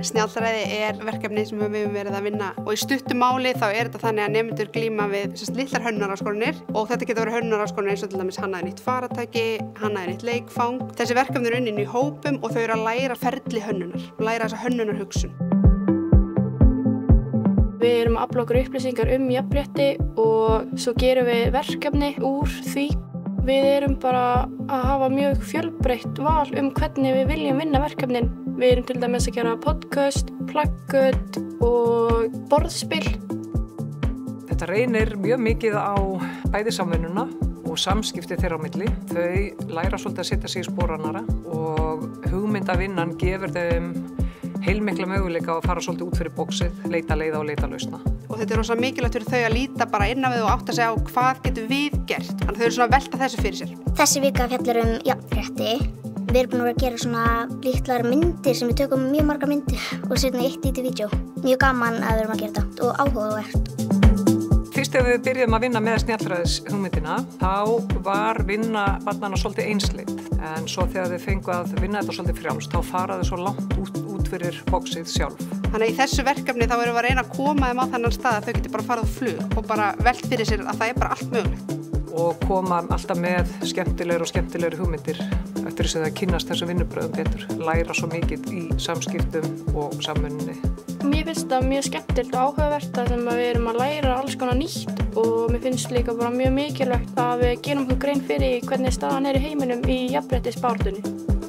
Snjallræði verkefni sem við höfum verið að vinna og í stuttu máli þá þetta þannig að nemendur glíma við litlar hönnunaraskoranir og þetta geta verið hönnunaraskoranir eins og til dæmis hannaði nýtt farartæki, hannaði nýtt leikfang. Þessi verkefni unnin í hópum og þau að læra ferli hönnunar, læra þessa hönnunarhugsun. Við erum að afla okkur upplýsingar jafnrétti og svo gerum við verkefni úr því. Við erum bara að hafa mjög fjölbreytt val hvernig við viljum vinna verkefnin. Við erum til dæmis að gera podcast, plakkut og borðspil. Þetta reynir mjög mikið á bæði samvinnuna og samskipti þeirra á milli. Þau læra svolítið að setja sig í spor annarra og hugmyndavinnan gefur þeim heilmikla möguleika að fara svolítið út fyrir bóksið, leita leiða og leita lausna. Og þetta rosa mikilvægt fyrir þau að líta bara inn á við og átta sig á hvað getum við gert. Þannig þau eru svona að velta þessu fyrir sér. Þessi vika fjallar jafnrétti. Við erum búin að gera svona litlar myndir sem við tökum mjög margar myndir og setjum eitt lítið vídeó. Mjög gaman að við erum að gera þetta og áhugavert. Fyrst þegar við byrjuðum að vinna með snjallræðishugmyndina, þá var vinna barnanna svolítið einsleit. En svo þegar þau fengu að vinna þetta svolítið frjálst, þá fara þau svo langt út fyrir bóksið sjálf. Þannig að í þessu verkefni þá erum við að reyna að koma þeim á þennan stað að þau geti bara farið á flug og bara velt fyrir sér að það bara allt mögulegt. Og koma alltaf með skemmtilegri hugmyndir eftir þess að það kynnast þessum vinnubröðum betur. Læra svo mikið í samskiptum og samvinnunni. Mér finnst það mjög skemmtilegt og áhugavert að við erum að læra alls konar nýtt og mér finnst líka bara mjög mikilvægt að við gerum okkur grein fyrir hvernig staðan í heiminum í jafnréttisbaráttunni.